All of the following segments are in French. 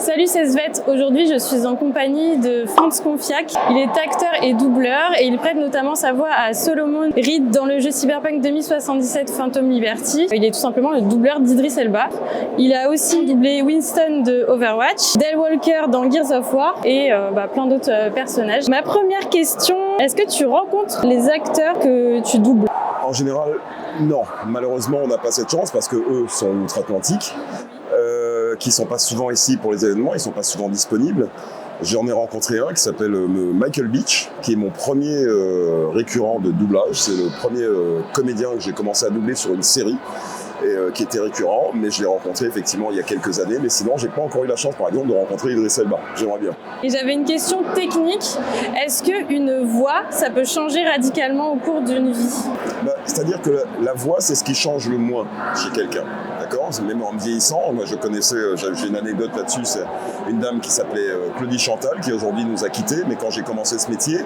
Salut, c'est Svette. Aujourd'hui, je suis en compagnie de Franz Confiac. Il est acteur et doubleur et il prête notamment sa voix à Solomon Reed dans le jeu Cyberpunk 2077 Phantom Liberty. Il est tout simplement le doubleur d'Idris Elba. Il a aussi doublé Winston de Overwatch, Dale Walker dans Gears of War et plein d'autres personnages. Ma première question, est-ce que tu rencontres les acteurs que tu doubles? En général, non. Malheureusement, on n'a pas cette chance parce qu'eux sont outre-Atlantique. Qui sont pas souvent ici pour les événements, ils sont pas souvent disponibles. J'en ai rencontré un qui s'appelle Michael Beach, qui est mon premier récurrent de doublage. C'est le premier comédien que j'ai commencé à doubler sur une série et qui était récurrent, mais je l'ai rencontré effectivement il y a quelques années. Mais sinon, j'ai pas encore eu la chance, par exemple, de rencontrer Idris Elba. J'aimerais bien. Et j'avais une question technique. Est-ce qu'une voix, ça peut changer radicalement au cours d'une vie? C'est-à-dire que la voix, c'est ce qui change le moins chez quelqu'un. D'accord ? Même en vieillissant, moi je connaissais, j'ai une anecdote là-dessus, c'est une dame qui s'appelait Claudie Chantal, qui aujourd'hui nous a quittés, mais quand j'ai commencé ce métier,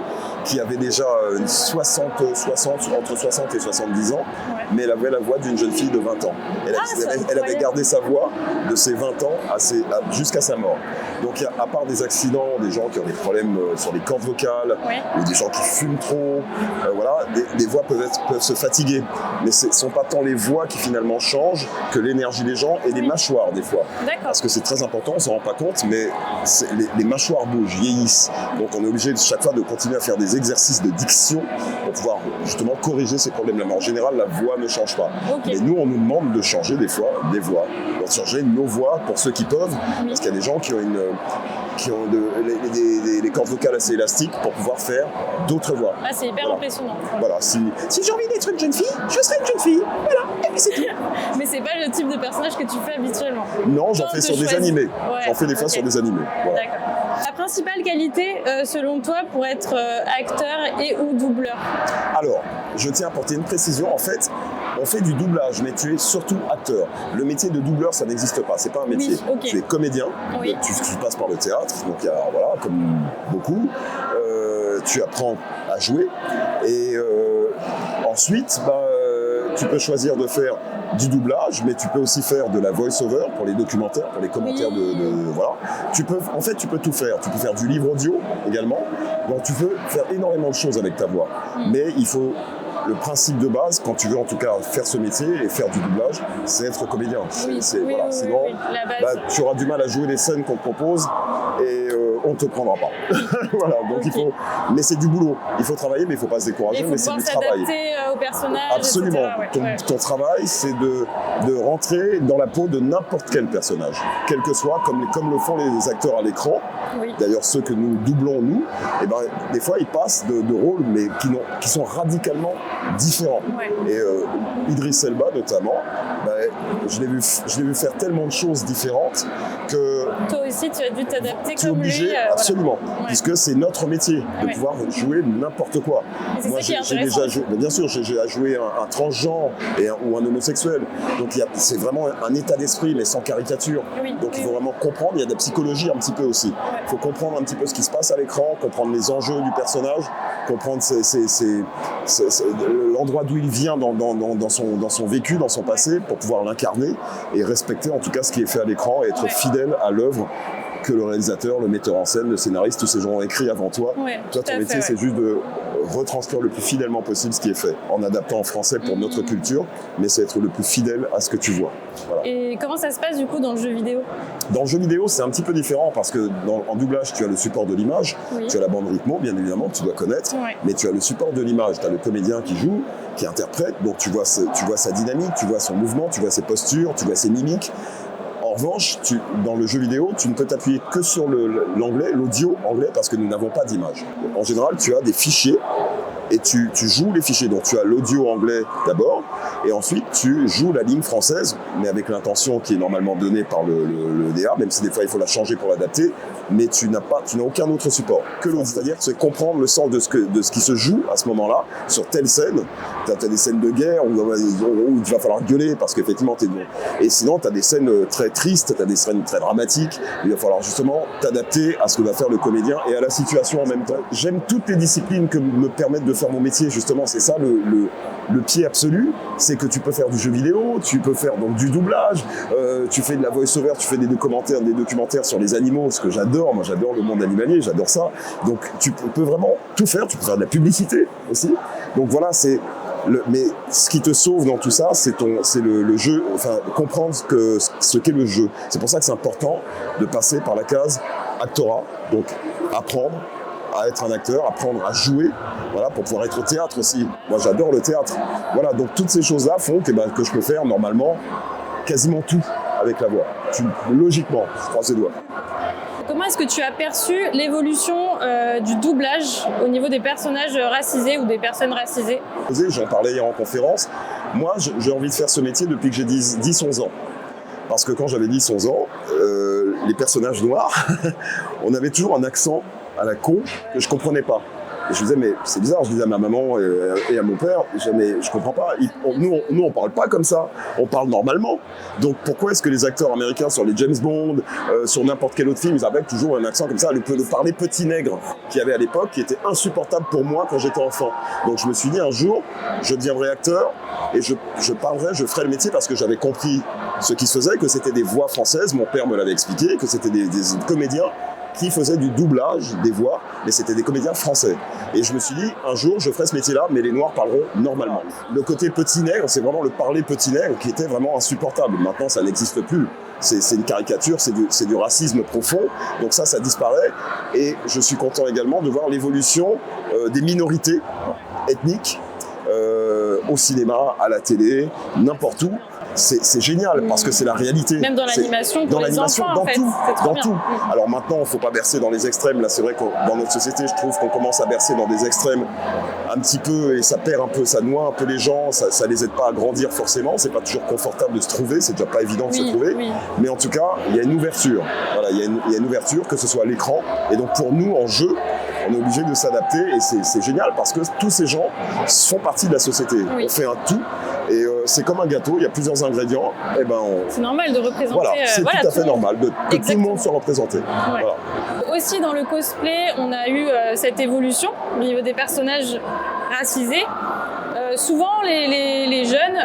qui avait déjà entre 60 et 70 ans, mais elle avait la voix d'une jeune fille de 20 ans. Elle avait gardé sa voix de ses 20 ans jusqu'à sa mort. Donc à part des accidents, des gens qui ont des problèmes sur les cordes vocales, ou des gens qui fument trop, des voix peuvent se fatiguer. Mais ce ne sont pas tant les voix qui finalement changent que l'énergie des gens et les mâchoires des fois. Parce que c'est très important, on ne s'en rend pas compte, mais les mâchoires bougent, vieillissent. Donc on est obligé chaque fois de continuer à faire des exercices de diction pour pouvoir justement corriger ces problèmes-là. Mais en général, la voix ne change pas. Mais nous, on nous demande de changer des fois des voix, de changer nos voix pour ceux qui peuvent, parce qu'il y a des gens qui ont les cordes vocales assez élastiques pour pouvoir faire d'autres voix. Ah, c'est hyper impressionnant. Voilà, si j'ai envie d'être une jeune fille, je serai une jeune fille. Voilà, et puis c'est tout. Mais c'est pas le type de personnage que tu fais habituellement. Non, j'en fais sur des animés. J'en fais des fois sur des animés. Voilà. D'accord. La principale qualité, selon toi, pour être acteur et ou doubleur? Alors, je tiens à apporter une précision. En fait, on fait du doublage, mais tu es surtout acteur. Le métier de doubleur, ça n'existe pas. C'est pas un métier. Tu es comédien. Tu passes par le théâtre. Donc, voilà, comme beaucoup. Tu apprends à jouer. Et ensuite, tu peux choisir de faire du doublage, mais tu peux aussi faire de la voice-over pour les documentaires, pour les commentaires voilà. Tu peux tout faire. Tu peux faire du livre audio également. Donc tu peux faire énormément de choses avec ta voix. Mais il faut le principe de base, quand tu veux en tout cas faire ce métier et faire du doublage, c'est être comédien. Sinon, tu auras du mal à jouer les scènes qu'on te propose et on ne te prendra pas. Voilà, donc mais c'est du boulot. Il faut travailler, mais il ne faut pas se décourager, mais c'est du travail. Il faut s'adapter au personnage. Absolument. Ton travail, c'est de rentrer dans la peau de n'importe quel personnage, quel que soit, comme le font les acteurs à l'écran. D'ailleurs, ceux que nous doublons, nous, des fois, ils passent de rôles, mais qui sont radicalement différents. Et Idris Elba, notamment, je l'ai vu faire tellement de choses différentes que... Toi aussi, tu as dû t'adapter comme lui. Tu es obligé, absolument, puisque c'est notre métier de pouvoir jouer n'importe quoi. Moi, j'ai déjà joué, bien sûr, j'ai joué un transgenre ou un homosexuel. Donc, c'est vraiment un état d'esprit, mais sans caricature. Donc, il faut vraiment comprendre. Il y a de la psychologie un petit peu aussi. Il faut comprendre un petit peu ce qui se passe à l'écran, comprendre les enjeux du personnage, comprendre l'endroit d'où il vient dans son vécu, dans son passé, pour pouvoir l'incarner et respecter en tout cas ce qui est fait à l'écran et être fidèle à l'œuvre que le réalisateur, le metteur en scène, le scénariste, tous ces gens ont écrit avant toi. Toi, ton métier, c'est juste de retranscrire le plus fidèlement possible ce qui est fait, en adaptant en français pour notre culture, mais c'est être le plus fidèle à ce que tu vois. Voilà. Et comment ça se passe du coup dans le jeu vidéo? Dans le jeu vidéo, c'est un petit peu différent parce que en doublage, tu as le support de l'image, tu as la bande rythmo, bien évidemment, que tu dois connaître, mais tu as le support de l'image, tu as le comédien qui joue, qui interprète, donc tu vois sa dynamique, tu vois son mouvement, tu vois ses postures, tu vois ses mimiques. En revanche, dans le jeu vidéo, tu ne peux t'appuyer que sur l'anglais, l'audio anglais, parce que nous n'avons pas d'image. En général, tu as des fichiers et tu joues les fichiers. Donc tu as l'audio anglais d'abord, et ensuite tu joues la ligne française, mais avec l'intention qui est normalement donnée par le DA, même si des fois il faut la changer pour l'adapter, mais tu n'as aucun autre support que l'audio. C'est-à-dire que c'est comprendre le sens de ce qui se joue à ce moment-là, sur telle scène. Tu as des scènes de guerre où il va falloir gueuler parce qu'effectivement t'es... Et sinon tu as des scènes très tristes, tu as des scènes très dramatiques, il va falloir justement t'adapter à ce que va faire le comédien et à la situation en même temps. J'aime toutes les disciplines que me permettent de de faire mon métier, justement. C'est ça le pied absolu, c'est que tu peux faire du jeu vidéo, tu peux faire donc du doublage, tu fais de la voice-over, tu fais des documentaires sur les animaux, ce que j'adore. Moi, j'adore le monde animalier, j'adore ça. Donc, tu peux vraiment tout faire. Tu peux faire de la publicité aussi. Donc voilà, mais ce qui te sauve dans tout ça, c'est le jeu, enfin comprendre ce qu'est le jeu. C'est pour ça que c'est important de passer par la case actorat, donc apprendre à être un acteur, apprendre à jouer, voilà, pour pouvoir être au théâtre aussi. Moi, j'adore le théâtre. Voilà, donc toutes ces choses-là font que je peux faire normalement quasiment tout avec la voix. Logiquement, je croise les doigts. Comment est-ce que tu as perçu l'évolution du doublage au niveau des personnages racisés ou des personnes racisées? J'en parlais hier en conférence. Moi, j'ai envie de faire ce métier depuis que j'ai 10-11 ans. Parce que quand j'avais 10-11 ans, les personnages noirs, on avait toujours un accent à la con que je comprenais pas. Et je me disais, mais c'est bizarre, je disais à ma maman et à mon père, je comprends pas, nous on parle pas comme ça, on parle normalement. Donc pourquoi est-ce que les acteurs américains sur les James Bond, sur n'importe quel autre film, ils avaient toujours un accent comme ça, le parler petit nègre qu'il y avait à l'époque, qui était insupportable pour moi quand j'étais enfant. Donc je me suis dit, un jour, je deviendrai acteur et je ferai le métier parce que j'avais compris ce qui se faisait, que c'était des voix françaises, mon père me l'avait expliqué, que c'était des comédiens qui faisaient du doublage des voix, mais c'était des comédiens français. Et je me suis dit, un jour, je ferai ce métier-là, mais les Noirs parleront normalement. Le côté petit nègre, c'est vraiment le parler petit nègre qui était vraiment insupportable. Maintenant, ça n'existe plus. C'est une caricature, c'est du racisme profond. Donc ça disparaît. Et je suis content également de voir l'évolution des minorités ethniques au cinéma, à la télé, n'importe où. C'est génial parce que c'est la réalité. Même dans l'animation, dans l'animation, dans tout, dans tout. Bien. Alors maintenant, il ne faut pas bercer dans les extrêmes. Là, c'est vrai que dans notre société, je trouve qu'on commence à bercer dans des extrêmes un petit peu et ça perd un peu, ça noie un peu les gens. Ça les aide pas à grandir forcément. C'est pas toujours confortable de se trouver. C'est déjà pas évident de se trouver. Oui. Mais en tout cas, il y a une ouverture. Voilà, il y a une ouverture, que ce soit à l'écran. Et donc pour nous, en jeu, on est obligé de s'adapter et c'est génial parce que tous ces gens font partie de la société. Oui. On fait un tout. Et c'est comme un gâteau, il y a plusieurs ingrédients. Et c'est normal de représenter. Voilà, c'est tout à fait normal que tout le monde soit représenté. Ouais. Voilà. Aussi, dans le cosplay, on a eu cette évolution au niveau des personnages racisés. Souvent, les jeunes,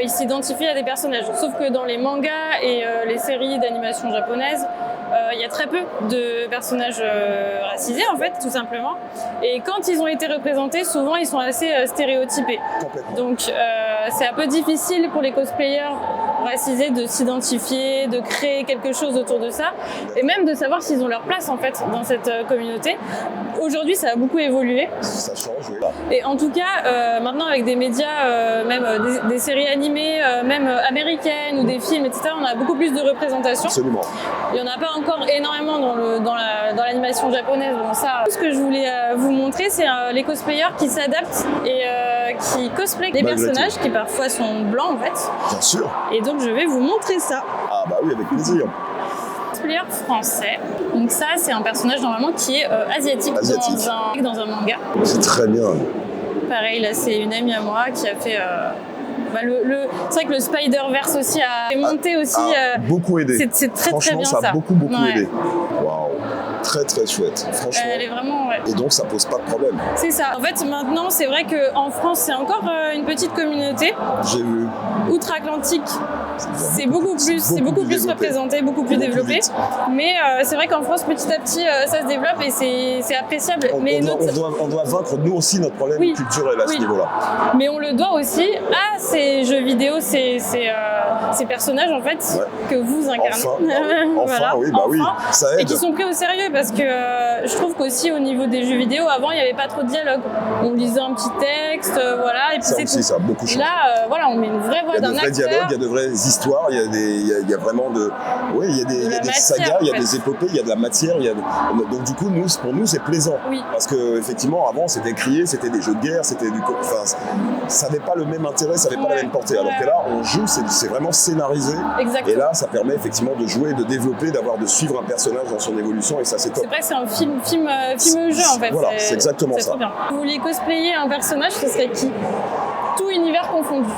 ils s'identifient à des personnages. Sauf que dans les mangas et les séries d'animation japonaises, il y a très peu de personnages racisés, en fait, tout simplement. Et quand ils ont été représentés, souvent, ils sont assez stéréotypés. Donc, c'est un peu difficile pour les cosplayers racisés de s'identifier, de créer quelque chose autour de ça, et même de savoir s'ils ont leur place, en fait, dans cette communauté. Aujourd'hui, ça a beaucoup évolué. Ça change, oui. Et en tout cas, maintenant, avec des médias, même des séries animées, même américaines ou des films, etc., on a beaucoup plus de représentation. Absolument. Il n'y en a pas encore énormément dans l'animation japonaise. Bon, ça, ce que je voulais vous montrer, c'est les cosplayers qui s'adaptent et qui cosplayent des personnages qui parfois sont blancs, en fait. Bien sûr. Et donc, je vais vous montrer ça. Ah bah oui, avec plaisir. Cosplayer français. Donc ça, c'est un personnage normalement qui est asiatique. Dans un manga. C'est très bien. Pareil, là, c'est une amie à moi qui a fait... c'est vrai que le Spider-Verse aussi a monté aussi. Beaucoup aidé. C'est très très bien ça. Ça a beaucoup aidé. Waouh, très très chouette. Franchement. Elle est vraiment. Ouais. Et donc ça pose pas de problème. C'est ça. En fait, maintenant, c'est vrai qu'en France, c'est encore une petite communauté. J'ai vu. Outre-Atlantique, c'est beaucoup plus représenté, beaucoup plus développé. Mais c'est vrai qu'en France, petit à petit, ça se développe et c'est appréciable. On doit vaincre nous aussi notre problème culturel à ce niveau-là. Mais on le doit aussi à ces jeux vidéo, ces personnages en fait que vous incarnez. Oui, ça aide. Et qui sont pris au sérieux parce que je trouve qu'aussi au niveau des jeux vidéo, avant il n'y avait pas trop de dialogue. On lisait un petit texte, voilà, et puis c'est tout. Ça a beaucoup changé. Là, on met une vraie voix d'un acteur. Il y a de vrais dialogues, il y a de vraies histoires, il y a vraiment il y a des sagas, il y a des épopées, il y a de la matière. Donc du coup, pour nous, c'est plaisant. Oui. Parce que effectivement, avant, c'était crié, c'était des jeux de guerre, c'était ça n'avait pas le même intérêt, ça n'avait pas la même portée. Alors que là, on joue, c'est vraiment scénarisé. Exactement. Et là, ça permet effectivement de jouer, de développer, de suivre un personnage dans son évolution, et ça, c'est top. C'est vrai que c'est un film-jeu en fait. Voilà, c'est exactement ça. Trop bien. Vous vouliez cosplayer un personnage, ce serait qui? Tout univers confondu.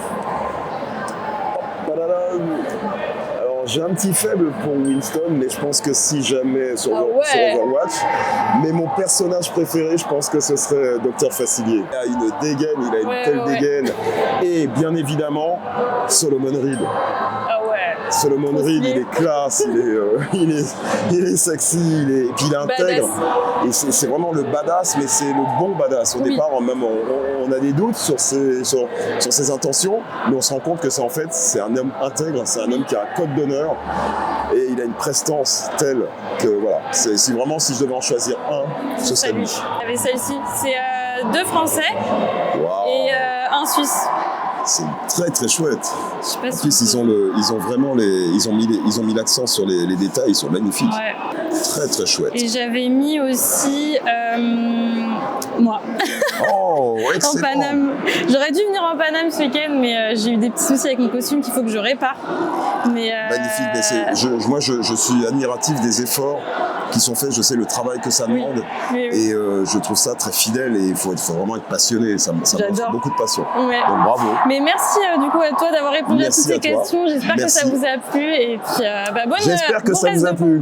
Alors, j'ai un petit faible pour Winston, mais je pense que si jamais sur ouais. Overwatch, mais mon personnage préféré, je pense que ce serait Dr Facilier. Il a une dégaine, il a une telle dégaine, et bien évidemment Solomon Reed. Solomon Reed, il est classe, il est sexy, et puis il est intègre. Et c'est vraiment le badass, mais c'est le bon badass. Au départ, même on a des doutes sur ses intentions, mais on se rend compte que c'est un homme intègre, c'est un homme qui a un code d'honneur, et il a une prestance telle que voilà. Si je devais en choisir un, ce serait lui. Il y avait celle-ci, c'est 2 Français et un Suisse. C'est très très chouette. En plus, ils ont mis l'accent sur les détails, ils sont magnifiques. Ouais. Très très chouette. Et j'avais mis aussi moi. Oh, excellent. En Paname. J'aurais dû venir en Paname ce week-end, mais j'ai eu des petits soucis avec mon costume qu'il faut que je répare. Magnifique. Mais moi, je suis admiratif des efforts qui sont faits. Je sais le travail que ça demande, et je trouve ça très fidèle. Et il faut vraiment être passionné. Ça montre beaucoup de passion. Ouais. Donc bravo. Mais merci du coup à toi d'avoir répondu à toutes ces questions. J'espère que ça vous a plu. Et puis j'espère que ça vous a plu.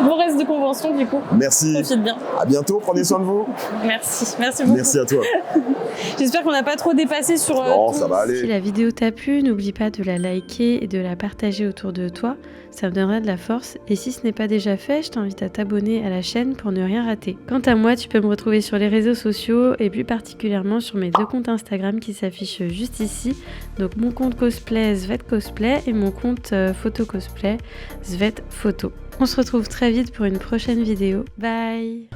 Bon reste de convention du coup. Merci. Profite bien. À bientôt. Prenez soin de vous. Merci beaucoup. Merci à toi. J'espère qu'on n'a pas trop dépassé sur. Non, ça va aller. Si la vidéo t'a plu, n'oublie pas de la liker et de la partager autour de toi. Ça me donnerait de la force. Et si ce n'est pas déjà fait, je t'invite à t'abonner à la chaîne pour ne rien rater. Quant à moi, tu peux me retrouver sur les réseaux sociaux et plus particulièrement sur mes 2 comptes Instagram qui s'affichent juste ici. Donc mon compte cosplay Svet Cosplay et mon compte photo cosplay Svet Photo. On se retrouve très vite pour une prochaine vidéo. Bye!